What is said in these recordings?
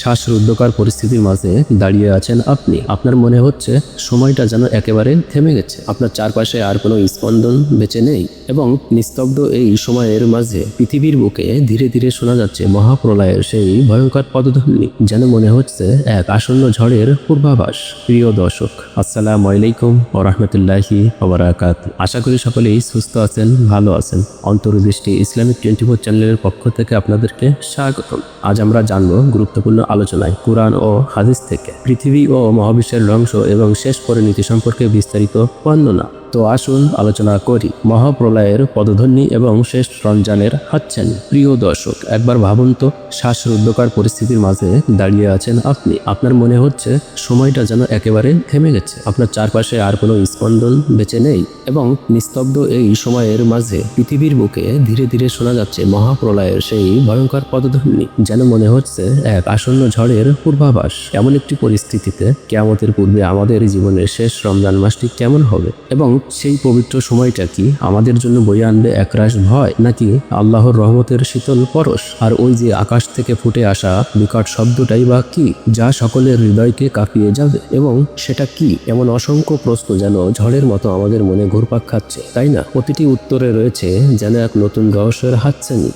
শ্বাসরুদ্ধকর পরিস্থিতির মাঝে দাঁড়িয়ে আছেন আপনি। আপনার মনে হচ্ছে সময়টা যেন একেবারে থেমে গেছে, আপনার চারপাশে আর কোনো স্পন্দন বেঁচে নেই এবং নিস্তব্ধ এই সময়ের মাঝে পৃথিবীর বুকে ধীরে ধীরে শোনা যাচ্ছে মহাপ্রলয়ের সেই ভয়ঙ্কর পদধ্বনি, যেন মনে হচ্ছে এক আসন্ন ঝড়ের পূর্বাভাস। প্রিয় দর্শক, আসসালামু আলাইকুম ওয়া রাহমাতুল্লাহি ওয়া বারাকাতুহু। আশা করি সকলেই সুস্থ আছেন, ভালো আছেন। অন্তর্দৃষ্টি ইসলামিক 24 চ্যানেলের পক্ষ থেকে আপনাদেরকে স্বাগতম। আজ আমরা জানবো গুরুত্বপূর্ণ আলোচনায় কুরআন ও হাদিস থেকে পৃথিবী ও মহাবিশ্বের ধ্বংস এবং শেষ পরিণতি সম্পর্কে বিস্তারিত বর্ণনা। তো আসুন আলোচনা করি মহাপ্রলয়ের পদধ্বনি এবং শেষ রমজানের হাতছানি। প্রিয় দর্শক, একবার ভাবুন তো, শ্বাসরুদ্ধকর পরিস্থিতির মাঝে দাঁড়িয়ে আছেন আপনি। আপনার মনে হচ্ছে সময়টা যেন একেবারে থেমে গেছে, আপনার চারপাশে আর কোনো স্পন্দন বেঁচে নেই এবং নিস্তব্ধ এই সময়ের মাঝে পৃথিবীর বুকে ধীরে ধীরে শোনা যাচ্ছে মহাপ্রলয়ের সেই ভয়ঙ্কর পদধ্বনি, যেন মনে হচ্ছে এক আসন্ন ঝড়ের পূর্বাভাস। এমন একটি পরিস্থিতিতে কিয়ামতের পূর্বে আমাদের জীবনের শেষ রমজান মাসটি কেমন হবে এবং সেই পবিত্র সময়টা কি আমাদের জন্য বয়ে আনবে একরাশ ভয়, নাকি আল্লাহর রহমতের শীতল পরশ? আর ওই যে আকাশ থেকে ফুটে আসা বিকট শব্দটাই বা কি, যা সকলের হৃদয়কে কাঁপিয়ে যাবে? এবং সেটা কি? এমন অসংখ্য প্রশ্ন যেন ঝড়ের মতো আমাদের মনে ঘুরপাক খাচ্ছে, তাই না? প্রতিটি উত্তরে রয়েছে যেন এক নতুন রহস্যের হাতছানি।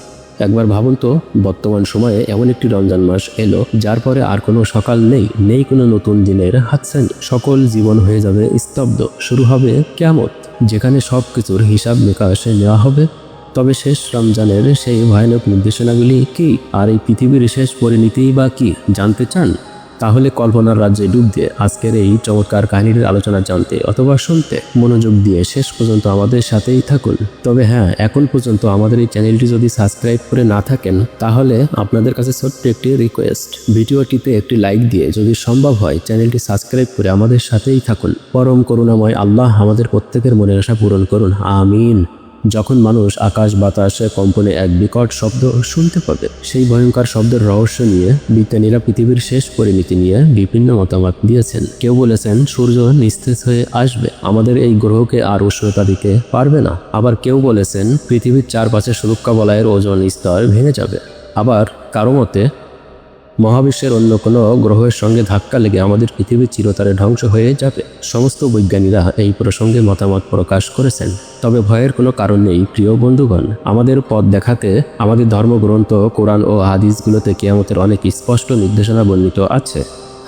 একবার ভাবুন তো, বর্তমান সময়ে এমন একটি রমজান মাস এলো যার পরে আর কোনো সকাল নেই কোনো নতুন দিনের হাতছানি। সকল জীবন হয়ে যাবে স্তব্ধ, শুরু হবে কিয়ামত, যেখানে সব কিছুর হিসাব নিকাশে নেওয়া হবে। তবে শেষ রমজানের সেই ভয়ানক নির্দেশনাগুলি কি, আর এই পৃথিবীর শেষ পরিণতিই বা কি, জানতে চান? তাহলে কল্পনার রাজ্যে ডুব দিয়ে আজকের এই চমৎকার কাহিনীর আলোচনা জানতে অথবা শুনতে মনোযোগ দিয়ে শেষ পর্যন্ত আমাদের সাথেই থাকুন। তবে হ্যাঁ, এখন পর্যন্ত আমাদের এই চ্যানেলটি যদি সাবস্ক্রাইব করে না থাকেন, তাহলে আপনাদের কাছে ছোট্ট একটি রিকোয়েস্ট, ভিডিওটিতে একটি লাইক দিয়ে যদি সম্ভব হয় চ্যানেলটি সাবস্ক্রাইব করে আমাদের সাথেই থাকুন। পরম করুণাময় আল্লাহ আমাদের প্রত্যেকের মনের আশা পূরণ করুন, আমিন। যখন মানুষ আকাশ বাতাসে কম্পনে এক বিকট শব্দ শুনতে পাবে, সেই ভয়ঙ্কর শব্দের রহস্য নিয়ে বিজ্ঞানীরা পৃথিবীর শেষ পরিণতি নিয়ে বিভিন্ন মতামত দিয়েছেন। কেউ বলেছেন সূর্য নিস্তেজ হয়ে আসবে, আমাদের এই গ্রহকে আর উষ্ণতা দিতে পারবে না। আবার কেউ বলেছেন পৃথিবীর চারপাশে সুরক্ষা বলয়ের ওজোন স্তর ভেঙে যাবে। আবার কারো মতে মহাবিশ্বের অন্য কোনো গ্রহের সঙ্গে ধাক্কা লেগে আমাদের পৃথিবীর চিরতরে ধ্বংস হয়ে যাবে। সমস্ত বৈজ্ঞানীরা এই প্রসঙ্গে মতামত প্রকাশ করেছেন। তবে ভয়ের কোনো কারণ নেই প্রিয় বন্ধুগণ। আমাদের পথ দেখাতে আমাদের ধর্মগ্রন্থ কোরআন ও হাদিসগুলোতে কিয়ামতের অনেক স্পষ্ট নির্দেশনা বর্ণিত আছে।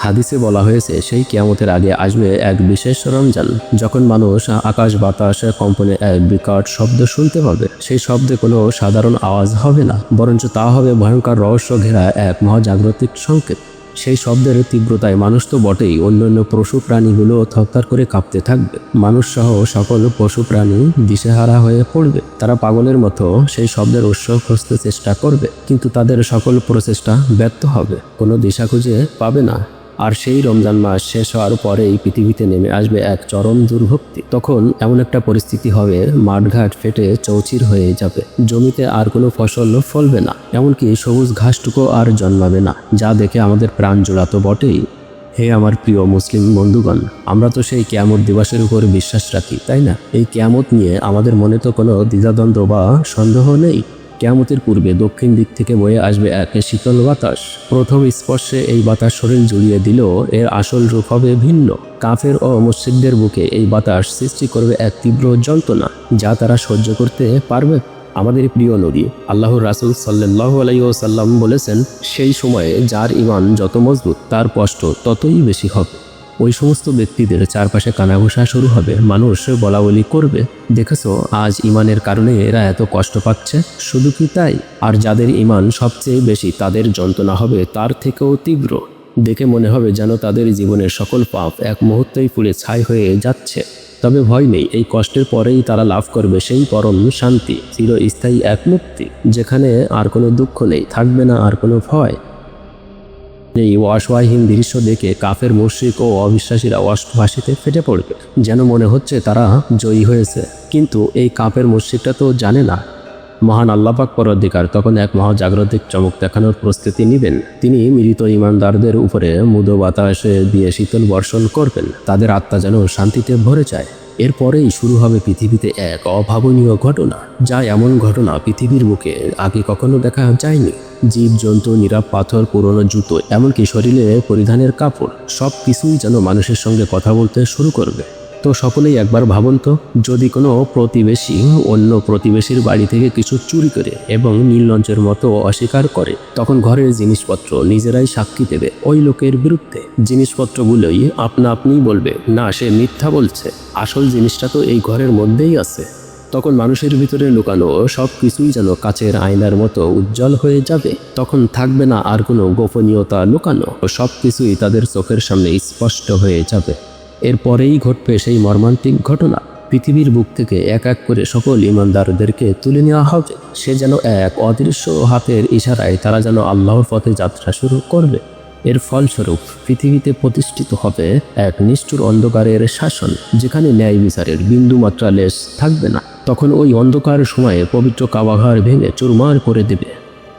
হাদিসে বলা হয়েছে সেই কিয়ামতের আগে আসবে এক বিশেষ রমজান, যখন মানুষ আকাশ বাতাস কম্পনে এক বিকট শব্দ শুনতে পাবে। সেই শব্দে কোনো সাধারণ আওয়াজ হবে না, বরঞ্চ তা হবে ভয়ঙ্কর রহস্য ঘেরা এক মহাজাগতিক সংকেত। সেই শব্দের তীব্রতায় মানুষ তো বটেই, অন্যান্য পশু প্রাণীগুলো থরথর করে কাঁপতে থাকবে। মানুষ সহ সকল পশু প্রাণী দিশেহারা হয়ে পড়বে। তারা পাগলের মতো সেই শব্দের উৎস খুঁজতে চেষ্টা করবে, কিন্তু তাদের সকল প্রচেষ্টা ব্যর্থ হবে, কোনো দিশা খুঁজে পাবে না। আর সেই রমজান মাস শেষ হওয়ার পরেই পৃথিবীতে নেমে আসবে এক চরম দুর্ভোক্তি। তখন এমন একটা পরিস্থিতি হবে, মাঠঘাট ফেটে চৌচির হয়ে যাবে, জমিতে আর কোনো ফসল ফলবে না, এমনকি সবুজ ঘাসটুকু আর জন্মাবে না, যা দেখে আমাদের প্রাণ জোড়াতো বটেই। হে আমার প্রিয় মুসলিম বন্ধুগণ, আমরা তো সেই কিয়ামত দিবসের উপর বিশ্বাস রাখি, তাই না? এই কিয়ামত নিয়ে আমাদের মনে তো কোনো দ্বিধাদ্বন্দ্ব বা সন্দেহ নেই। কিয়ামতের পূর্বে দক্ষিণ দিক থেকে বয়ে আসবে এক শীতল বাতাস। প্রথম স্পর্শে এই বাতাস শরীর জুড়িয়ে দিলেও এর আসল রূপ হবে ভিন্ন। কাফের ও মুশরিকদের বুকে এই বাতাস সৃষ্টি করবে এক তীব্র যন্ত্রণা, যা তারা সহ্য করতে পারবে। আমাদের প্রিয় নবী আল্লাহর রাসূল সাল্লাল্লাহু আলাইহি ওয়াসাল্লাম বলেছেন, সেই সময়ে যার ঈমান যত মজবুত তার কষ্ট ততই বেশি হবে। ওই সমস্ত ব্যক্তিদের চারপাশে কানাঘুষা শুরু হবে, মানুষ বলা বলি করবে, দেখেছো আজ ঈমানের কারণে এরা এত কষ্ট পাচ্ছে। শুধু কি তাই, আর যাদের ঈমান সবচেয়ে বেশি তাদের যন্ত্রণা হবে তার থেকেও তীব্র। দেখে মনে হবে যেন তাদের জীবনের সকল পাপ এক মুহূর্তেই পুড়ে ছাই হয়ে যাচ্ছে। তবে ভয় নেই, এই কষ্টের পরেই তারা লাভ করবে সেই পরম শান্তি, চিরস্থায়ী এক মুক্তি, যেখানে আর কোনো দুঃখ নেই, থাকবে না আর কোনো ভয়। এই অসহায়হীন দৃশ্য দেখে কাফের মুশরিক ও অবিশ্বাসীরা অষ্টভাষীতে ফেটে পড়বে, যেন মনে হচ্ছে তারা জয়ী হয়েছে। কিন্তু এই কাফের মুশরিকটা তো জানে না, মহান আল্লাহ পাক পরদিগার তখন এক মহাজাগতিক চমক দেখানোর প্রস্তুতি নেবেন। তিনি মৃত ঈমানদারদের উপরে মৃদু বাতাস দিয়ে শীতল বর্ষণ করবেন, তাদের আত্মা যেন শান্তিতে ভরে যায়। এরপরেই শুরু হবে পৃথিবীতে এক অভাবনীয় ঘটনা, যা এমন ঘটনা পৃথিবীর বুকে আগে কখনো দেখা যায়নি। জীবজন্তু, নীরব পাথর, পুরনো জুতো, এমনকি শরীরে পরিধানের কাপড়, সব কিছুই যেন মানুষের সঙ্গে কথা বলতে শুরু করবে। তো সকলেই একবার ভাবুন তো, যদি কোনো প্রতিবেশী অন্য প্রতিবেশীর বাড়ি থেকে কিছু চুরি করে এবং নির্লজ্জের মতো অস্বীকার করে, তখন ঘরের জিনিসপত্র নিজেরাই সাক্ষী দেবে ওই লোকের বিরুদ্ধে। জিনিসপত্রগুলোই আপনা আপনিই বলবে, না, সে মিথ্যা বলছে, আসল জিনিসটা তো এই ঘরের মধ্যেই আছে। তখন মানুষের ভিতরে লুকানো সব কিছুই যেন কাচের আয়নার মতো উজ্জ্বল হয়ে যাবে। তখন থাকবে না আর কোনো গোপনীয়তা লুকানো, সব কিছুই তাদের চোখের সামনে স্পষ্ট হয়ে যাবে। এরপরেই ঘটবে সেই মর্মান্তিক ঘটনা। পৃথিবীর বুক থেকে এক এক করে সকল ইমানদারদেরকে তুলে নেওয়া হবে। সে যেন এক অদৃশ্য হাতের ইশারায় তারা যেন আল্লাহর পথে যাত্রা শুরু করবে। এর ফলস্বরূপ পৃথিবীতে প্রতিষ্ঠিত হবে এক নিষ্ঠুর অন্ধকারের শাসন, যেখানে ন্যায় বিচারের বিন্দুমাত্রা লেশ থাকবে না। তখন ওই অন্ধকার সময়ে পবিত্র কাবাঘর ভেঙে চুরমার করে দেবে।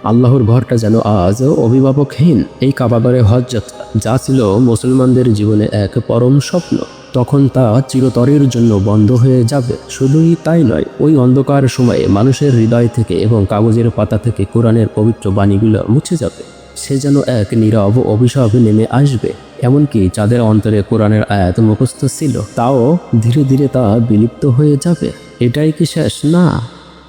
আল্লাহর ঘরটা যেন আজ অভিভাবকহীন। এই কাবাঘরে হজ যাত্রা, যা ছিল মুসলমানদের জীবনে এক পরম স্বপ্ন, তখন তা চিরতরের জন্য বন্ধ হয়ে যাবে। শুধুই তাই নয়, ওই অন্ধকার সময়ে মানুষের হৃদয় থেকে এবং কাগজের পাতা থেকে কোরআনের পবিত্র বাণীগুলো মুছে যাবে। সে যেন এক নীরব অভিশাপ নেমে আসবে। এমনকি যাদের অন্তরে কোরআনের আয়াত মুখস্থ ছিল, তাও ধীরে ধীরে তা বিলুপ্ত হয়ে যাবে। এটাই কি শেষ? না,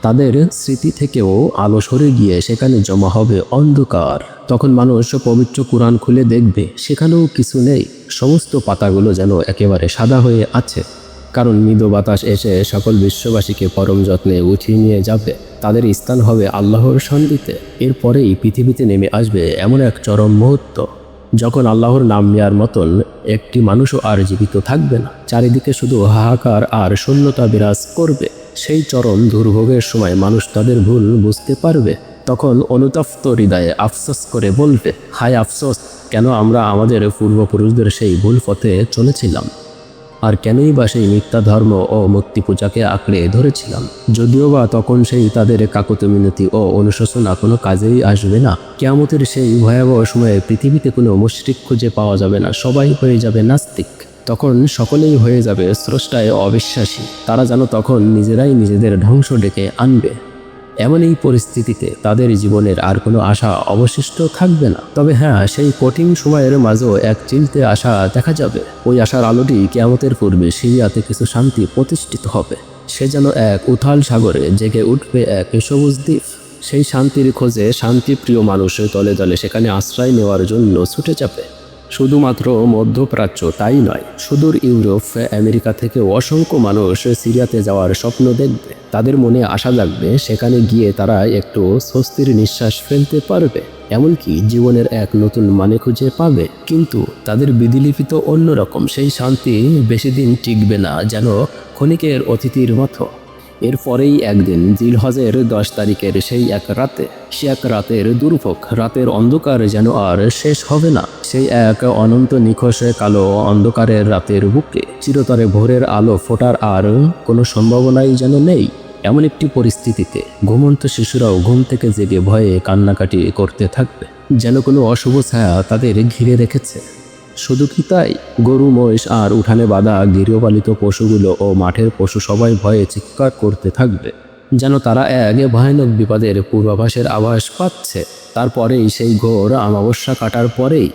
তাদের স্মৃতি থেকেও আলো সরে গিয়ে সেখানে জমা হবে অন্ধকার। তখন মানুষ পবিত্র কোরআন খুলে দেখবে, সেখানেও কিছু নেই। সমস্ত পাতাগুলো যেন একেবারে সাদা হয়ে আছে, কারণ মৃদু বাতাস এসে সকল বিশ্ববাসীকে পরম যত্নে উঠিয়ে নিয়ে যাবে। তাদের স্থান হবে আল্লাহর সন্নিধিতে। এরপরেই পৃথিবীতে নেমে আসবে এমন এক চরম মুহূর্ত, যখন আল্লাহর নাম নেওয়ার মতন একটি মানুষও আর জীবিত থাকবে না। চারিদিকে শুধু হাহাকার আর শূন্যতা বিরাজ করবে। সেই চরম দুর্ভোগের সময় মানুষ তাদের ভুল বুঝতে পারবে। তখন অনুতপ্ত হৃদয়ে আফসোস করে বলবে, হায় আফসোস, কেন আমরা আমাদের পূর্বপুরুষদের সেই ভুল পথে চলেছিলাম, আর কেনই বা সেই মিথ্যা ধর্ম ও মূর্তি পূজাকে আঁকড়ে ধরেছিলাম। যদিও বা তখন সেই তাদের কাকুতি মিনতি ও অনুশোচনা কোনো কাজেই আসবে না। কিয়ামতের সেই ভয়াবহ সময়ে পৃথিবীতে কোনো মুশরিক খুঁজে পাওয়া যাবে না, সবাই হয়ে যাবে নাস্তিক। তখন সকলেই হয়ে যাবে স্রষ্টায় অবিশ্বাসী। তারা যেন তখন নিজেরাই নিজেদের ধ্বংস ডেকে আনবে। এমন এই পরিস্থিতিতে তাদের জীবনের আর কোনো আশা অবশিষ্ট থাকবে না। তবে হ্যাঁ, সেই কঠিন সময়ের মাঝেও এক চিলতে আশা দেখা যাবে। ওই আশার আলোটি কিয়ামতের পূর্বে সিরিয়াতে কিছু শান্তি প্রতিষ্ঠিত হবে। সে যেন এক উথাল সাগরে জেগে উঠবে এক সবুজ দ্বীপ। সেই শান্তির খোঁজে শান্তিপ্রিয় মানুষ দলে দলে সেখানে আশ্রয় নেওয়ার জন্য ছুটে যাবে। শুধুমাত্র মধ্যপ্রাচ্য তাই নয়, সুদূর ইউরোপ, আমেরিকা থেকে অসংখ্য মানুষ সিরিয়াতে যাওয়ার স্বপ্ন দেখবে। তাদের মনে আশা জাগবে, সেখানে গিয়ে তারা একটু স্বস্তির নিঃশ্বাস ফেলতে পারবে, এমনকি জীবনের এক নতুন মানে খুঁজে পাবে। কিন্তু তাদের বিধিলিপিত অন্যরকম। সেই শান্তি বেশি দিন টিকবে না, যেন ক্ষণিকের অতিথির মতো। এরপরেই একদিন জিলহজের 10 তারিখের সেই এক রাতে, সে এক রাতের দুর্ভোগ, রাতের অন্ধকার যেন আর শেষ হবে না। সেই এক অনন্ত নিখোঁজ কালো অন্ধকারের রাতের বুকে চিরতরে ভোরের আলো ফোটার আর কোনো সম্ভাবনাই যেন নেই। এমন একটি পরিস্থিতিতে ঘুমন্ত শিশুরাও ঘুম থেকে জেগে ভয়ে কান্নাকাটি করতে থাকবে, যেন কোনো অশুভ ছায়া তাদের ঘিরে রেখেছে। শুধু কি তাই, গরু, মহিষ আর উঠানে বাঁধা গৃহপালিত পশুগুলো ও মাঠের পশু সবাই ভয়ে চিৎকার করতে থাকবে, যেন তারা এক ভয়ানক বিপদের পূর্বাভাসের আভাস পাচ্ছে। তারপরেই সেই ঘোর অমাবস্যা কাটার পরেই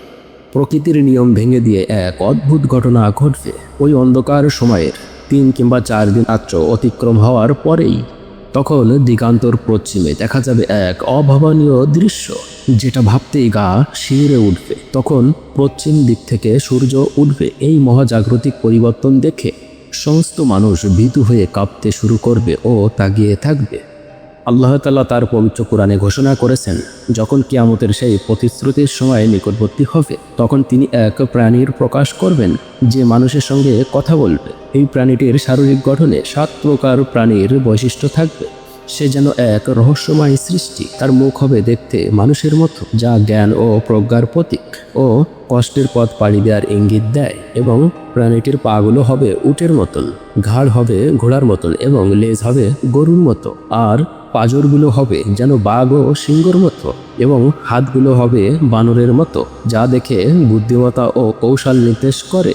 প্রকৃতির নিয়ম ভেঙে দিয়ে এক অদ্ভুত ঘটনা ঘটবে। ওই অন্ধকার সময়ের 3 কিংবা 4 দিন রাত্র অতিক্রম হওয়ার পরেই তখন দিগান্তর পশ্চিমে দেখা যাবে এক অভাবনীয় দৃশ্য, যেটা ভাবতেই গা শিউরে উঠবে। তখন পশ্চিম দিক থেকে সূর্য উঠবে। এই মহাজাগতিক পরিবর্তন দেখে সমস্ত মানুষ ভীতু হয়ে কাঁপতে শুরু করবে ও তাকিয়ে থাকবে। আল্লাহ তাআলা তার পবিত্র কোরআনে ঘোষণা করেছেন, যখন কিয়ামতের সেই প্রতিশ্রুতির সময় নিকটবর্তী হবে, তখন তিনি এক প্রাণীর প্রকাশ করবেন, যে মানুষের সঙ্গে কথা বলবে। এই প্রাণীটির শারীরিক গঠনে 7 প্রকার প্রাণীর বৈশিষ্ট্য থাকবে। সে যেন এক রহস্যময় সৃষ্টি। তার মুখ হবে দেখতে মানুষের মতো, যা জ্ঞান ও প্রজ্ঞার প্রতীক ও কষ্টের পথ পাড়ি দেওয়ার ইঙ্গিত দেয়। এবং প্রাণীটির পাগুলো হবে উটের মতন, ঘাড় হবে ঘোড়ার মতন এবং লেজ হবে গরুর মতো, আর পাঁজরগুলো হবে যেন বাঘ ও সিংহর মতো, এবং হাতগুলো হবে বানরের মতো, যা দেখে বুদ্ধিমত্তা ও কৌশল নির্দেশ করে।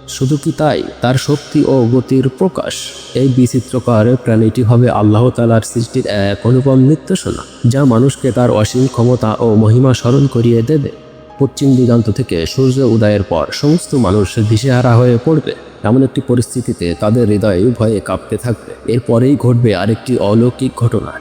শুধু কি তাই, তার শক্তি ও গতির প্রকাশ। এই বিচিত্রকার প্রাণীটি হবে আল্লাহ তাআলার সৃষ্টির এক অনুপম নিদর্শন, যা মানুষকে তার অসীম ক্ষমতা ও মহিমা স্মরণ করিয়ে দেবে। পশ্চিম দিগন্ত থেকে সূর্য উদয়ের পর সমস্ত মানুষ দিশেহারা হয়ে পড়বে। এমন একটি পরিস্থিতিতে তাদের হৃদয় ভয়ে কাঁপতে থাকবে। এরপরেই ঘটবে আরেকটি অলৌকিক ঘটনা।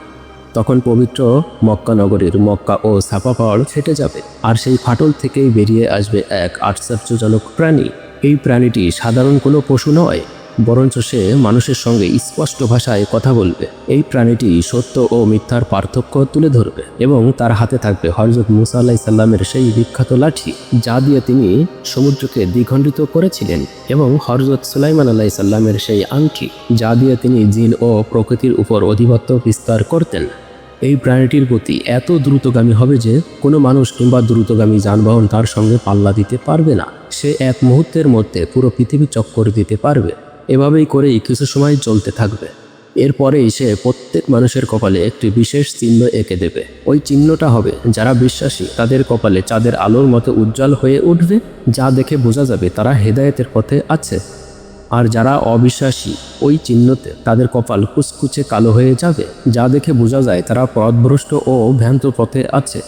তখন পবিত্র মক্কা নগরীর মক্কা ও সাফা পাহাড় ফেটে যাবে, আর সেই ফাটল থেকেই বেরিয়ে আসবে এক আশ্চর্যজনক প্রাণী। এই প্রাণীটি সাধারণ কোনো পশু নয়, বরঞ্চ সে মানুষের সঙ্গে স্পষ্ট ভাষায় কথা বলবে। এই প্রাণীটি সত্য ও মিথ্যার পার্থক্য তুলে ধরবে এবং তার হাতে থাকবে হযরত মুসা আলাইহিস সালামের সেই বিখ্যাত লাঠি, যা দিয়ে তিনি সমুদ্রকে দ্বিখণ্ডিত করেছিলেন, এবং হযরত সুলাইমান আলাইহিস সালামের সেই আংটি, যা দিয়ে তিনি জিন ও প্রকৃতির উপর আধিপত্য বিস্তার করতেন। এই প্রাণীটির গতি এত দ্রুতগামী হবে যে কোনো মানুষ কিংবা দ্রুতগামী যানবাহন তার সঙ্গে পাল্লা দিতে পারবে না। সে এক মুহূর্তের মধ্যে পুরো পৃথিবী চক্কর দিতে পারবে। এভাবেই করেই কিছু সময় চলতে থাকবে। এরপরেই সে প্রত্যেক মানুষের কপালে একটি বিশেষ চিহ্ন এঁকে দেবে। ওই চিহ্নটা হবে যারা বিশ্বাসী তাদের কপালে চাঁদের আলোর মতো উজ্জ্বল হয়ে উঠবে, যা দেখে বোঝা যাবে তারা হেদায়েতের পথে আছে। আর যারা অবিশ্বাসী, ওই চিহ্নতে তাদের কপাল কুচকুচে কালো হয়ে যাবে, যা দেখে বোঝা যায় তারা পথভ্রষ্ট ও ভ্রান্ত পথে আছে।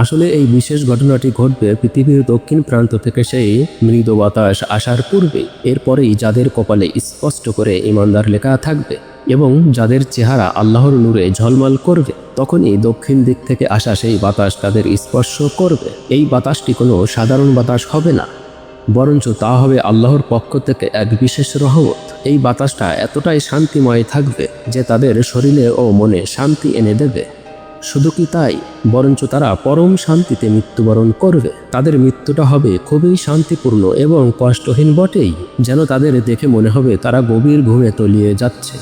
আসলে এই বিশেষ ঘটনাটি ঘটবে পৃথিবীর দক্ষিণ প্রান্ত থেকে সেই মৃদু বাতাস আসার পূর্বেই। এরপরেই যাদের কপালে স্পষ্ট করে ঈমানদার লেখা থাকবে এবং যাদের চেহারা আল্লাহর নূরে ঝলমল করবে, তখনই দক্ষিণ দিক থেকে আসা সেই বাতাস তাদের স্পর্শ করবে। এই বাতাসটি কোনো সাধারণ বাতাস হবে না, বরঞ্চ তা হবে আল্লাহর পক্ষ থেকে এক বিশেষ রহমত। এই বাতাসটা এতটাই শান্তিময় থাকবে যে তাদের শরীরে ও মনে শান্তি এনে দেবে। শুধু কি তাই, বরঞ্চ তারা পরম শান্তিতে মৃত্যুবরণ করবে। তাদের মৃত্যুটা হবে খুবই শান্তিপূর্ণ এবং কষ্টহীন বটেই, যেন তাদের দেখে মনে হবে তারা গভীর ঘুমে তলিয়ে যাচ্ছে।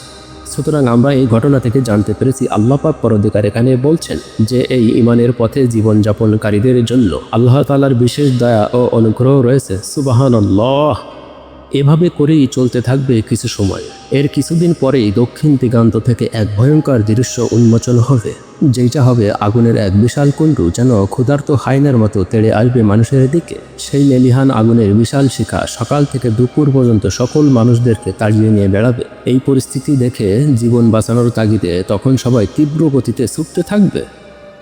সুতরাং আমরা এই ঘটনা থেকে জানতে পেরেছি আল্লাহ পাক পরদিকার এখানে বলছেন যে এই ঈমানের পথে জীবনযাপনকারীদের জন্য আল্লাহ তাআলার বিশেষ দয়া ও অনুগ্রহ রয়েছে। সুবহানাল্লাহ। এভাবে করেই চলতে থাকবে কিছু সময়। এর কিছুদিন পরেই দক্ষিণ দিগান্ত থেকে এক ভয়ঙ্কর দৃশ্য উন্মোচন হবে, যেটা হবে আগুনের এক বিশাল কুণ্ডু যেন ক্ষুধার্ত হায়নার মতো তেড়ে আসবে মানুষের দিকে। সেই লেলিহান আগুনের বিশাল শিখা সকাল থেকে দুপুর পর্যন্ত সকল মানুষদেরকে তাড়িয়ে নিয়ে বেড়াবে। এই পরিস্থিতি দেখে জীবন বাঁচানোর তাগিদে তখন সবাই তীব্র গতিতে ছুটতে থাকবে।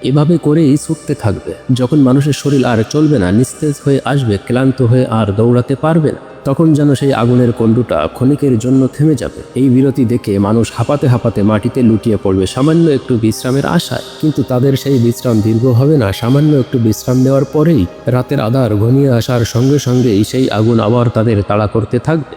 এভাবে করেই ছুটতে থাকবে। যখন মানুষের শরীর আর চলবে না, নিস্তেজ হয়ে আসবে, ক্লান্ত হয়ে আর দৌড়াতে পারবে না, তখন যেন সেই আগুনের কুণ্ডুটা ক্ষণিকের জন্য থেমে যাবে। এই বিরতি দেখে মানুষ হাঁপাতে হাঁপাতে মাটিতে লুটিয়ে পড়বে সামান্য একটু বিশ্রামের আশায়। কিন্তু তাদের সেই বিশ্রাম দীর্ঘ হবে না। সামান্য একটু বিশ্রাম নেওয়ার পরেই রাতের আঁধার ঘনিয়ে আসার সঙ্গে সঙ্গেই সেই আগুন আবার তাদের তাড়া করতে থাকবে।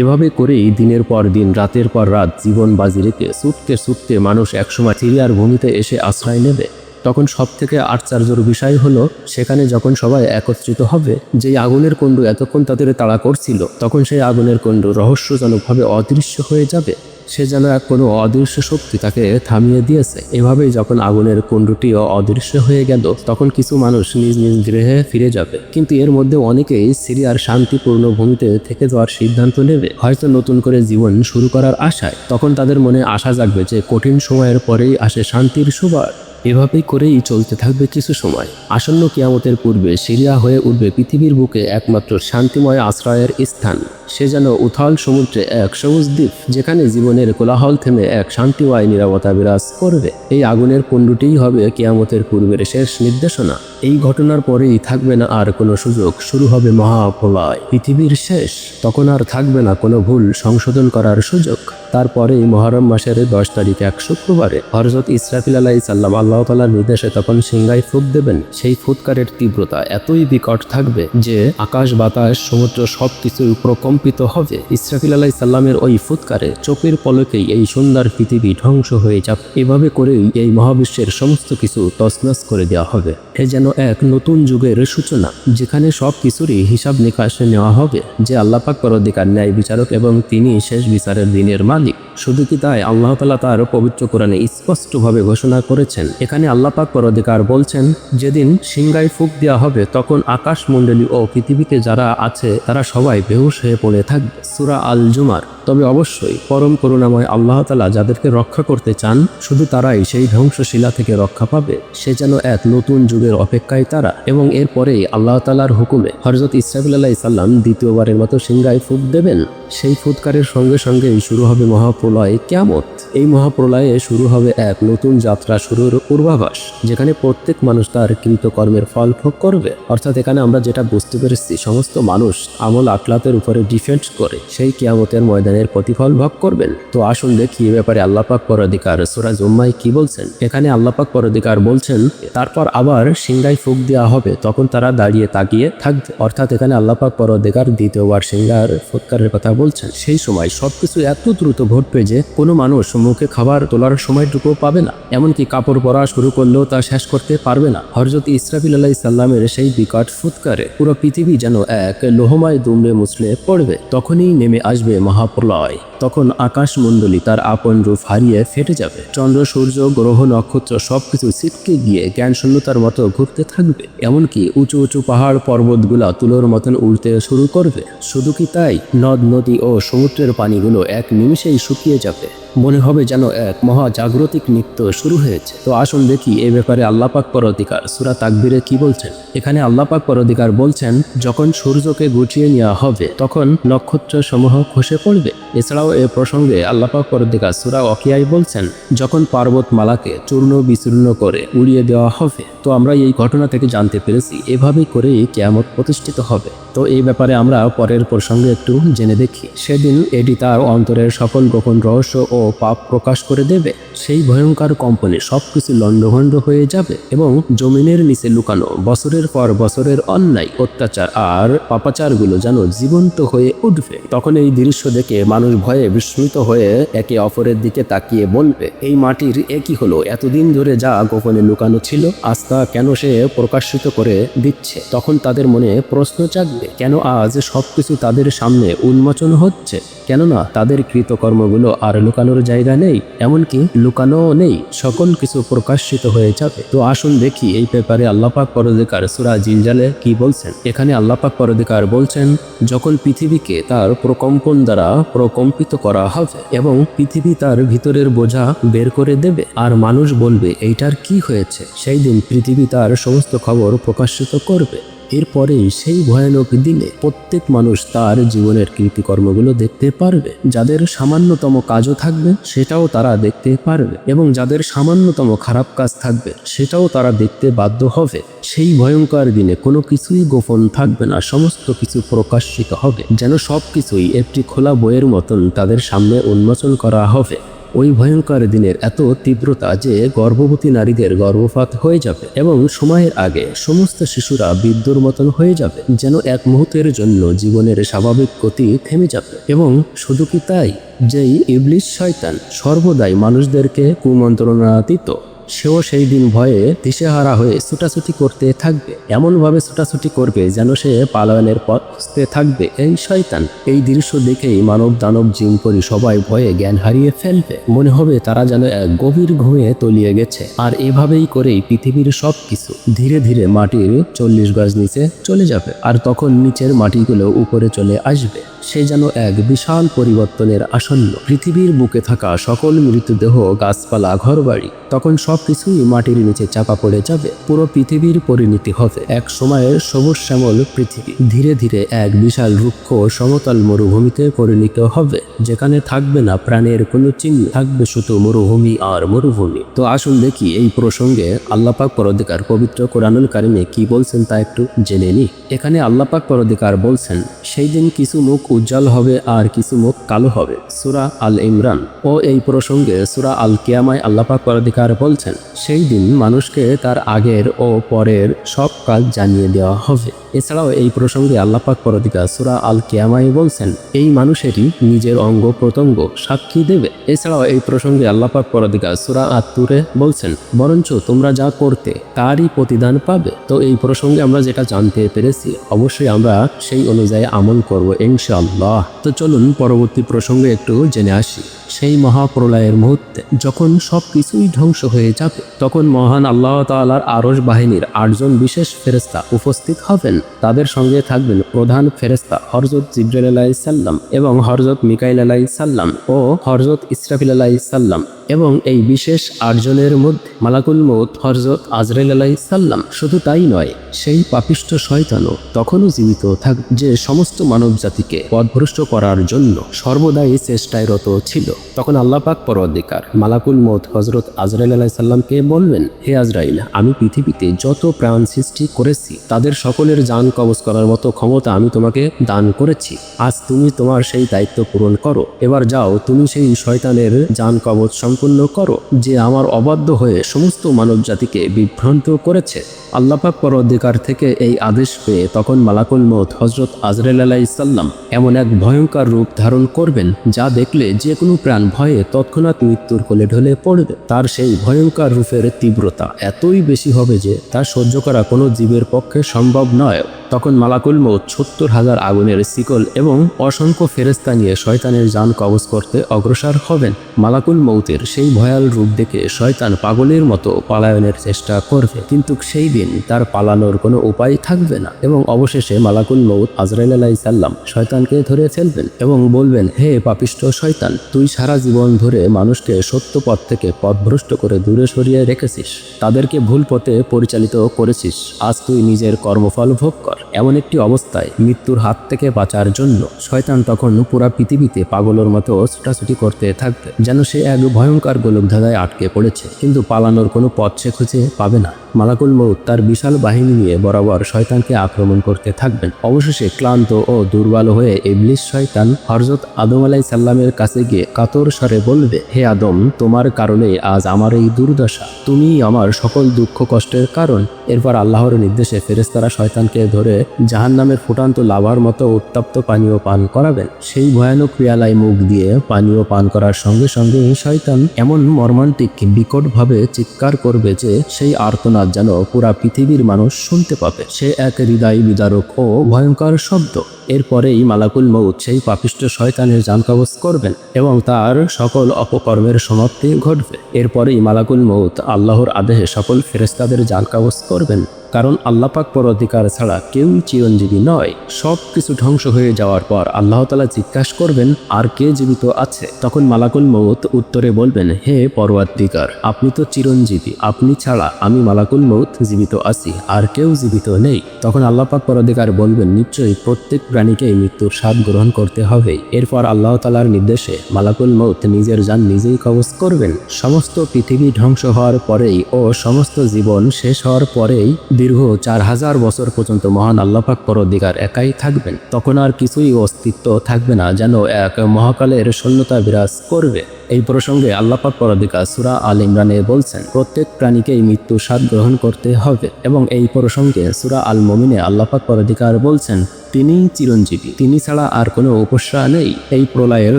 এভাবে করেই দিনের পর দিন, রাতের পর রাত জীবন বাজি রেখে ছুটতে ছুটতে মানুষ একসময় সিরিয়ার ভূমিতে এসে আশ্রয় নেবে। তখন সবথেকে আশ্চর্যের বিষয় হলো, সেখানে যখন সবাই একত্রিত হবে, যেই আগুনের কুণ্ডু এতক্ষণ তাদের তাড়া করছিল, তখন সেই আগুনের কুণ্ডু রহস্যজনকভাবে অদৃশ্য হয়ে যাবে। সে যেন এক কোনো অদৃশ্য শক্তি তাকে থামিয়ে দিয়েছে। এভাবেই যখন আগুনের কুণ্ডুটিও অদৃশ্য হয়ে গেল, তখন কিছু মানুষ নিজ নিজ গৃহে ফিরে যাবে। কিন্তু এর মধ্যে অনেকেই সিরিয়ার শান্তিপূর্ণ ভূমিতে থেকে যাওয়ার সিদ্ধান্ত নেবে, হয়তো নতুন করে জীবন শুরু করার আশায়। তখন তাদের মনে আশা জাগবে যে কঠিন সময়ের পরেই আসে শান্তির সুবাস। এভাবেই করেই চলতে থাকবে কিছু সময়। আসন্ন কিয়ামতের পূর্বে সিরিয়া হয়ে উঠবে পৃথিবীর বুকে একমাত্র শান্তিময় আশ্রয়ের স্থান। সে যেন উথাল সমুদ্রে এক সবুজ দ্বীপ, যেখানে জীবনের কোলাহল থেমে এক শান্তিময় নীরবতা বিরাজ করবে। এই আগুনের কুণ্ডুটিই হবে কিয়ামতের পূর্বের শেষ নির্দেশনা। এই ঘটনার পরেই থাকবে না আর কোনো সুযোগ, শুরু হবে মহাপ্রলয়, পৃথিবীর শেষ। তখন আর থাকবে না কোনো ভুল সংশোধন করার সুযোগ। তারপরেই মুহররম মাসের 10 তারিখ এক শুক্রবারে হযরত ইসরাফিল আলাইহিস সালাম আল্লাহ তাআলার নির্দেশে তখন সিংহায় ফুঁক দেবেন। সেই ফুৎকারের তীব্রতা এতই বিকট থাকবে যে আকাশ বাতাস সমুদ্র সবকিছু প্রকম্পিত হবে। ইসরাফিল আলাইহিস সালামের ওই ফুৎকারে চোখের পলকেই এই সুন্দর পৃথিবী ধ্বংস হয়ে যাবে। এভাবে করেই এই মহাবিশ্বের সমস্ত কিছু তছনছ করে দেওয়া হবে। এ যেন এক নতুন যুগের সূচনা, যেখানে সব কিছুরই হিসাব নিকাশ নেওয়া হবে। যে আল্লাহ পাক পরদিকার ন্যায় বিচারক এবং তিনি শেষ বিচারের দিনের মালিক। শুধু কি তাই, আল্লাহ তাআলা তার পবিত্র কোরআনে স্পষ্টভাবে ঘোষণা করেছেন। এখানে আল্লাহ পাক পরদিকার বলছেন, যেদিন সিংহায় ফুঁক দেওয়া হবে তখন আকাশমণ্ডলী ও পৃথিবীতে যারা আছে তারা সবাই বেহুশ হয়ে পড়ে থাকবে। সূরা আল জুমার তবে অবশ্যই পরম করুণাময় আল্লাহ তাআলা যাদেরকে রক্ষা করতে চান শুধু তারাই সেই ধ্বংসশিলা থেকে রক্ষা পাবে। সে যেন এক নতুন যুগের অপেক্ষায় তারা। এবং এরপরেই আল্লাহ তাআলার হুকুমে হযরত ইসরাফিল আলাইহিস সালাম দ্বিতীয়বারের মতো সিংহায় ফুঁক দেবেন। সেই ফুৎকারের সঙ্গে সঙ্গেই শুরু হবে মহাপ্রলয় কিয়ামত। এই মহাপ্রলয়ে শুরু হবে এক নতুন যাত্রা শুরুর পূর্বাভাস, যেখানে প্রত্যেক মানুষ তার কৃতকর্মের ফল ভোগ করবে। অর্থাৎ এখানে আমরা যেটা বুঝতে পেরেছি, সমস্ত মানুষ আমল আখলাতের উপরে ডিফেন্ড করে সেই কিয়ামতের ময়দানের প্রতিফল ভোগ করবেন। তো আসুন দেখি এ ব্যাপারে আল্লাহ পাক পরদিকার সূরা জুম্মায় কি বলছেন। এখানে আল্লাহ পাক পরদিকার বলছেন, তারপর আবার সিংহায় ফুঁক দেওয়া হবে, তখন তারা দাঁড়িয়ে তাকিয়ে থাকবে। অর্থাৎ এখানে আল্লাহ পাক পরদিকার দ্বিতীয়বার সিংহার ফুৎকারের কথা বলছেন। সেই সময় সবকিছু এত দ্রুত ঘটবে যে কোনো মানুষ মুখে খাবার তোলার সময়টুকু পাবে না, এমনকি কাপড় পরা শুরু করলেও তা শেষ করতে পারবে না। হযরত ইসরাফিল আলাইহিস সালামের সেই বিকট ফুৎকারে পুরো পৃথিবী যেন এক লোহময় দুমড়ে মুছড়ে পড়বে। তখনই নেমে আসবে মহাপ্রলয়। তখন আকাশমণ্ডলী তার আপন রূপ হারিয়ে ফেটে যাবে। চন্দ্র, সূর্য, গ্রহ, নক্ষত্র সবকিছু ছিটকে গিয়ে জ্ঞান শূন্যতার মতো ঘুরতে থাকবে। এমনকি উঁচু উঁচু পাহাড় পর্বতগুলা তুলোর মতন উল্টে শুরু করবে। শুধু কি তাই, নদ নদী ও সমুদ্রের পানিগুলো এক নিমিষেই শুকিয়ে যাবে। মনে হবে যেন এক মহাজাগতিক নৃত্য শুরু হয়েছে। তো আসুন দেখি এ ব্যাপারে আল্লাহ পাক পরদিকার সূরা তাকবীরে কি বলছেন। এখানে আল্লাহ পাক পরদিকার বলছেন, যখন সূর্যকে গুটিয়ে নেওয়া হবে তখন নক্ষত্র সমূহ খসে পড়বে। এছাড়াও এ প্রসঙ্গে আল্লাহ পাক পরদিকার সূরা ওয়াকিয়ায় বলছেন, যখন পর্বতমালাকে চূর্ণ বিচূর্ণ করে উড়িয়ে দেওয়া হবে। তো আমরা এই ঘটনা থেকে জানতে পেরেছি এভাবেই করেই কিয়ামত প্রতিষ্ঠিত হবে। তো এই ব্যাপারে আমরা পরের প্রসঙ্গে একটু জেনে দেখি। সেদিন এটি তার অন্তরের সকল গোপন রহস্য ও পাপ প্রকাশ করে দেবে। সেই ভয়ঙ্কর কম্পনে সবকিছু লণ্ডভণ্ড হয়ে যাবে এবং জমিনের নিচে লুকানো বছরের পর বছরের অন্যায়, অত্যাচার আর পাপাচারগুলো যেন জীবন্ত হয়ে উঠবে। তখন এই দৃশ্য দেখে মানুষ ভয়ে বিস্মিত হয়ে একে অপরের দিকে তাকিয়ে বলবে, এই মাটির একই হলো, এতদিন ধরে যা গোপনে লুকানো ছিল আজ তা কেন সে প্রকাশিত করে দিচ্ছে। তখন তাদের মনে প্রশ্ন জাগবে, কেন আজ সবকিছু তাদের সামনে উন্মোচন হচ্ছে? কেননা তাদের কৃতকর্মগুলো আর লুকানোর জায়গা নেই, এমনকি লুকানো নেই, সকল কিছু প্রকাশিত হয়ে যাবে। তো আসুন দেখি এই ব্যাপারে আল্লাহ পাক পরদিকার সূরা জিলজালে কি বলছেন। এখানে আল্লাহ পাক পরদিকার বলছেন, যখন পৃথিবীকে তার প্রকম্পন দ্বারা প্রকম্পিত করা হবে এবং পৃথিবী তার ভিতরের বোঝা বের করে দেবে আর মানুষ বলবে এইটার কি হয়েছে, সেই দিন পৃথিবী তার সমস্ত খবর প্রকাশিত করবে। এরপরেই সেই ভয়ানক দিনে প্রত্যেক মানুষ তার জীবনের কৃতিকর্মগুলো দেখতে পারবে। যাদের সামান্যতম কাজও থাকবে সেটাও তারা দেখতে পারবে এবং যাদের সামান্যতম খারাপ কাজ থাকবে সেটাও তারা দেখতে বাধ্য হবে। সেই ভয়ঙ্কর দিনে কোনো কিছুই গোপন থাকবে না, সমস্ত কিছু প্রকাশিত হবে, যেন সব কিছুই একটি খোলা বইয়ের মতন তাদের সামনে উন্মোচন করা হবে। ওই ভয়ঙ্কর দিনের এত তীব্রতা যে গর্ভবতী নারীদের গর্ভপাত হয়ে যাবে এবং সময়ের আগে সমস্ত শিশুরা বৃদ্ধর মতন হয়ে যাবে, যেন এক মুহূর্তের জন্য জীবনের স্বাভাবিক গতি থেমে যাবে। এবং শুধু কি তাই, যেই ইবলিস শয়তান সর্বদাই মানুষদেরকে কুমন্ত্রণা দিত, সেও সেই দিন ভয়ে দিশেহারা হয়ে ছুটাছুটি করতে থাকবে। এমনভাবে ছুটাছুটি করবে যেন সে পালায়নের পথ খুঁজতে থাকবে এই শয়তান। এই দৃশ্য দেখেই মানব দানব জিন পরি সবাই ভয়ে জ্ঞান হারিয়ে ফেলবে। মনে হবে তারা যেন এক গভীর ঘুমে তলিয়ে গেছে। আর এভাবেই করেই পৃথিবীর সব কিছু ধীরে ধীরে মাটির 40 গজ নিচে চলে যাবে আর তখন নিচের মাটিগুলো উপরে চলে আসবে। সে যেন এক বিশাল পরিবর্তনের আসন্ন। পৃথিবীর বুকে থাকা সকল মৃতদেহ, গাছপালা, ঘরবাড়ি তখন সবকিছুই মাটির নিচে চাপা পড়ে যাবে। পুরো পৃথিবীর পরিণতি হবে এক সময়ের সবুজ শ্যামল পৃথিবী ধীরে ধীরে এক বিশাল রুক্ষ সমতল মরুভূমিতে পরিণত হবে, যেখানে থাকবে না প্রাণের কোনো চিহ্ন, থাকবে শুধু মরুভূমি আর মরুভূমি। তো আসুন দেখি এই প্রসঙ্গে আল্লাহ পাক পরদিকার পবিত্র কোরআনুল কারিমে কি বলছেন তা একটু জেনে নি। এখানে আল্লাহ পাক পরদিকার বলছেন, সেই দিন কিছু মুখ উজ্জ্বল হবে আর কিছু মুখ কালো হবে। সূরা আল ইমরান। ও এই প্রসঙ্গে সূরা আল কিয়ামায় আল্লাহ পাক পরদিকার বলছেন, সেই দিন মানুষকে তার আগের ও পরের সব কাজ জানিয়ে দেওয়া হবে। এছাড়াও এই প্রসঙ্গে আল্লাহ পাক পরদিকার সূরা আল কিয়ামায় বলছেন, এই মানুষেরই নিজের অঙ্গ প্রত্যঙ্গ সাক্ষী দেবে। এছাড়াও এই প্রসঙ্গে আল্লাহ পাক পরদিকার সূরা আত-তুরে বলছেন, বরঞ্চ তোমরা যা করতে তারই প্রতিদান পাবে। তো এই প্রসঙ্গে আমরা যেটা জানতে পেরেছি অবশ্যই আমরা সেই অনুযায়ী আমল করব ইনশাআল্লাহ। তো চলুন পরবর্তী প্রসঙ্গে একটু জেনে আসি। সেই মহাপ্রলয়ের মুহূর্তে যখন সব কিছুই ধ্বংস হয়ে যাবে, তখন মহান আল্লাহ তাআলার আরশ বাহিনীর 8 জন বিশেষ ফেরেশতা উপস্থিত হবেন। তাদের সঙ্গে থাকবেন প্রধান ফেরেশতা হযরত জিবরাইল আলাইহিস সালাম এবং হযরত মিকাইল আলাইহিস সালাম ও হযরত ইসরাফিল আলাইহিস সালাম, এবং এই বিশেষ 8 জনের মধ্যে মালাকুল মউত হযরত আজরাইল আলাইহিস সালাম। শুধু তাই নয়, সেই পাপিষ্ঠ শয়তানও তখনও জীবিত থাকবে, যে সমস্ত মানব জাতিকে পথভ্রষ্ট করার জন্য সর্বদাই চেষ্টায় রত ছিল। তখন আল্লাহ পাক পরওয়ারদিগার মালাকুল মউত হযরত আজরাইল আলাইহিস সালামকে বলবেন, হে আজরাইল, আমি পৃথিবীতে যত প্রাণ সৃষ্টি করেছি তাদের সকলের জান কবজ করার মতো ক্ষমতা আমি তোমাকে দান করেছি। আজ তুমি তোমার সেই দায়িত্ব পূরণ করো। এবার যাও, তুমি সেই শয়তানের জান কবজ সম্পূর্ণ করো, যে আমার অবাধ্য হয়ে সমস্ত মানব জাতিকে বিভ্রান্ত করেছে। আল্লাহ পাক পরওয়ারদিগার থেকে এই আদেশ পেয়ে তখন মালাকুল মউত হযরত আজরাইল আলাইহিস সালাম এমন এক ভয়ঙ্কর রূপ ধারণ করবেন, যা দেখলে যে কোনো প্রাণ ভয়ে তৎক্ষণাৎ মৃত্যুর কোলে ঢলে পড়বে। তার সেই ভয়ঙ্কর রূপের তীব্রতা এতই বেশি হবে যে তা সহ্য করা কোনো জীবের পক্ষে সম্ভব নয়। তখন মালাকুল মউত 70,000 আগুনের শিকল এবং অসংখ্য ফেরেশতা নিয়ে শয়তানের জান কবজ করতে অগ্রসর হবেন। মালাকুল মউতের সেই ভয়াল রূপ দেখে শয়তান পাগলের মতো পালায়নের চেষ্টা করবে, কিন্তু সেই দিন তার পালানোর কোনো উপায় থাকবে না, এবং অবশেষে মালাকুল মউত আজরাইল আলাইহিস সালাম শয়তানকে ধরে ফেলবেন এবং বলবেন, হে পাপিষ্ঠ শয়তান, তুই সারা জীবন ধরে মানুষকে সত্য পথ থেকে পথভ্রষ্ট করে দূরে সরিয়ে রেখেছিস, তাদেরকে ভুল পথে পরিচালিত করেছিস। আজ তুই নিজের কর্মফল ভোগ কর। এমন একটি অবস্থায় মৃত্যুর হাত থেকে বাঁচার জন্য শয়তান তখন পুরা পৃথিবীতে পাগলের মতো ছুটাছুটি করতে থাকবে, যেন সে এক ভয়ঙ্কর গোলকধাঁধায় আটকে পড়েছে, কিন্তু পালানোর কোনো পথ সে খুঁজে পাবে না। মালাকুল মউত তার বিশাল বাহিনী নিয়ে বরাবর শয়তানকে আক্রমণ করতে থাকবেন। অবশেষে ক্লান্ত ও দুর্বল হয়ে ইবলিস শয়তান হযরত আদম আলাইহিস সালামের কাছে গিয়ে কাতর স্বরে বলবে, হে আদম, তোমার কারণে আজ আমার এই দুর্দশা, তুমি আমার সকল দুঃখ কষ্টের কারণ। এরপর আল্লাহর নির্দেশে ফেরেশতারা শয়তানকে ধরে জাহান্নামের ফুটান্ত লাভার মতো উত্তপ্ত পানীয় পান করাবেন। সেই ভয়ানক পিয়ালায় মুখ দিয়ে পানীয় পান করার সঙ্গে সঙ্গে শয়তান এমন মর্মান্তিক বিকটভাবে চিৎকার করবে যে সেই আর্তনাদ যেন পুরা পৃথিবীর মানুষ শুনতে পাবে। সে এক হৃদয় বিদারক ও ভয়ঙ্কর শব্দ। এরপরেই মালাকুল মউত সেই পাপিষ্ঠ শয়তানের জান কবজ করবেন এবং তার সকল অপকর্মের সমাপ্তি ঘটবে। এরপরেই মালাকুল মউত আল্লাহর আদেশে সকল ফেরেশতাদের জান কবজ করবেন, কারণ আল্লাহ পাক পরওয়ারদিগার ছাড়া কেউই চিরঞ্জীবী নয়। সব কিছু ধ্বংস হয়ে যাওয়ার পর আল্লাহ তাআলা জিজ্ঞাসা করবেন, আর কে জীবিত আছে? তখন মালাকুল মউত উত্তরে বলবেন, হে পরওয়ারদিগার, আপনি তো চিরঞ্জীবী, আপনি ছাড়া আমি মালাকুল মউত জীবিত আছি, আর কেউ জীবিত নেই। তখন আল্লাহ পাক পরওয়ারদিগার বলবেন, নিশ্চয়ই প্রত্যেক প্রাণীকেই মৃত্যুর স্বাদ গ্রহণ করতে হবে। এরপর আল্লাহ তাআলার নির্দেশে মালাকুল মউত নিজের জান নিজেই কবজ করবেন। সমস্ত পৃথিবী ধ্বংস হওয়ার পরেই ও সমস্ত জীবন শেষ হওয়ার পরেই দীর্ঘ 4000 বছর পর্যন্ত মহান আল্লাহ পাক পরওয়ারদিগার একাই থাকবেন। তখন আর কিছুই অস্তিত্ব থাকবে না, যেন এক মহাকালের শূন্যতা বিরাজ করবে। এই প্রসঙ্গে আল্লাহ পাক পরওয়ারদিগার সূরা আল ইমরানে বলছেন, প্রত্যেক প্রাণীকেই মৃত্যুর স্বাদ গ্রহণ করতে হবে। এবং এই প্রসঙ্গে সূরা আল মুমিনে আল্লাহ পাক পরওয়ারদিগার বলছেন, তিনি চিরঞ্জীবী, তিনি ছাড়া আর কোনো উপস্যা নেই। এই প্রলয়ের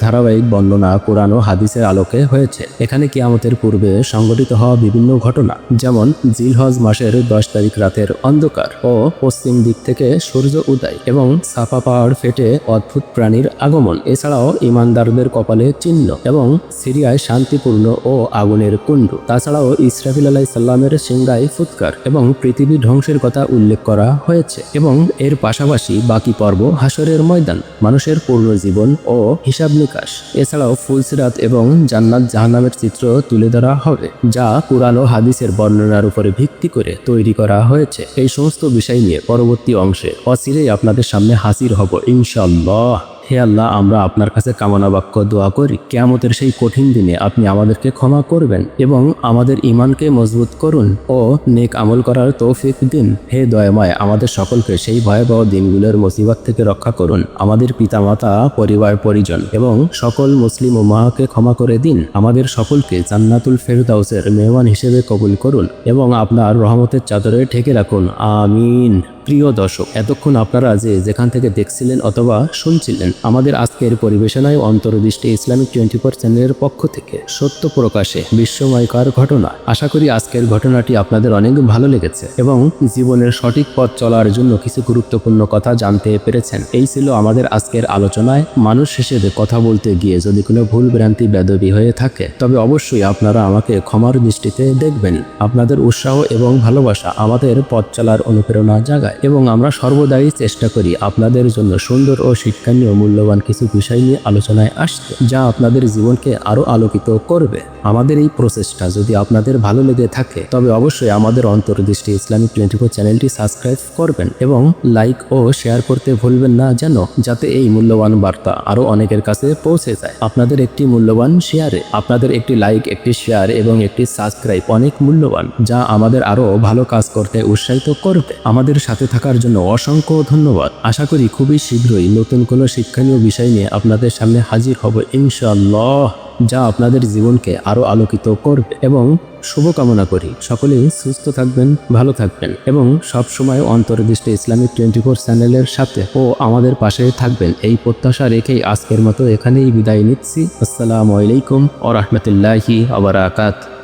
ধারাবাহিক বর্ণনা কোরআন ও হাদিসের আলোকে হয়েছে। এখানে কিয়ামতের পূর্বে সংঘটিত হওয়া বিভিন্ন ঘটনা, যেমন জিলহজ মাসের 10 তারিখ রাতের অন্ধকার ও পশ্চিম দিক থেকে সূর্য উদয় এবং সাফা পাহাড় ফেটে অদ্ভুত প্রাণীর আগমন, এছাড়াও ইমানদারদের কপালে চিহ্ন এবং সিরিয়ায় শান্তিপূর্ণ ও আগুনের কুণ্ড, তাছাড়াও ইসরাফিল আলাইহিস সালামের সিংহায় ফুৎকার এবং পৃথিবী ধ্বংসের কথা উল্লেখ করা হয়েছে। এবং এর পাশাপাশি বাকি পর্ব হাসরের ময়দান, মানুষের পুনর্জীবন ও হিসাব নিকাশ, এছাড়াও ফুলসিরাত এবং জান্নাত জাহান্নামের চিত্র তুলে ধরা হবে, যা কুরআন ও হাদিসের বর্ণনার উপরে ভিত্তি করে তৈরি করা হয়েছে। এই সমস্ত বিষয় নিয়ে পরবর্তী অংশে অচিরেই আপনাদের সামনে হাজির হব ইনশাআল্লাহ। হে আল্লাহ, আমরা আপনার কাছে কামনা বাক্য দোয়া করি, কিয়ামতের সেই কঠিন দিনে আপনি আমাদেরকে ক্ষমা করবেন এবং আমাদের ঈমানকে মজবুত করুন ও নেক আমল করার তৌফিক দিন। হে দয়াময়, আমাদের সকলকে সেই ভয়াবহ দিনগুলোর মুসিবত থেকে রক্ষা করুন। আমাদের পিতামাতা, পরিবার পরিজন এবং সকল মুসলিম উম্মাহকে ক্ষমা করে দিন। আমাদের সকলকে জান্নাতুল ফেরদাউসের মেহমান হিসেবে কবুল করুন এবং আপনার রহমতের চাদরে ঢেকে রাখুন। আমিন। প্রিয় দর্শক, এতক্ষণ আপনারা যে যেখান থেকে দেখছিলেন অথবা শুনছিলেন, আমাদের আজকের পরিবেশনায় অন্তর্দৃষ্টি ইসলামিক 24 চ্যানেলের পক্ষ থেকে সত্য প্রকাশে বিস্ময়কর ঘটনা। আশা করি আজকের ঘটনাটি আপনাদের অনেক ভালো লেগেছে এবং জীবনের সঠিক পথ চলার জন্য কিছু গুরুত্বপূর্ণ কথা জানতে পেরেছেন। এই ছিল আমাদের আজকের আলোচনায়। মানুষ হিসেবে কথা বলতে গিয়ে যদি কোনো ভুল ভ্রান্তি বেদবি হয়ে থাকে তবে অবশ্যই আপনারা আমাকে ক্ষমার দৃষ্টিতে দেখবেন। আপনাদের উৎসাহ এবং ভালোবাসা আমাদের পথ চলার অনুপ্রেরণা জাগায় এবং আমরা সর্বদাই চেষ্টা করি আপনাদের জন্য সুন্দর ও শিক্ষণীয় মূল্যবান কিছু বিষয় নিয়ে আলোচনায় আসতে, যা আপনাদের জীবনকে আরো আলোকিত করবে। আমাদের এই প্রচেষ্টা যদি আপনাদের ভালো লেগে থাকে তবে অবশ্যই আমাদের অন্তর্দৃষ্টি ইসলামিক 24 চ্যানেলটি সাবস্ক্রাইব করবেন এবং লাইক ও শেয়ার করতে ভুলবেন না, যেন যাতে এই মূল্যবান বার্তা আরো অনেকের কাছে পৌঁছে যায়। আপনাদের একটি মূল্যবান শেয়ারে, আপনাদের একটি লাইক, একটি শেয়ার এবং একটি সাবস্ক্রাইব অনেক মূল্যবান, যা আমাদের আরো ভালো কাজ করতে উৎসাহিত করবে। আমাদের সাথে থাকার জন্য অসংখ্য ধন্যবাদ। আশা করি খুবই শীঘ্রই নতুন কোনো শিক্ষণীয় বিষয় নিয়ে আপনাদের সামনে হাজির হব ইনশাআল্লাহ, যা আপনাদের জীবনকে আরো আলোকিত করবে এবং শুভকামনা করি সকলেই সুস্থ থাকবেন, ভালো থাকবেন এবং সবসময় অন্তর্দৃষ্টি ইসলামিক 24 চ্যানেলের সাথে ও আমাদের পাশে থাকবেন, এই প্রত্যাশা রেখেই আজকের মতো এখানেই বিদায় নিচ্ছি। আসসালামু আলাইকুম ওয়া রাহমাতুল্লাহি ওয়া বারাকাতুহু।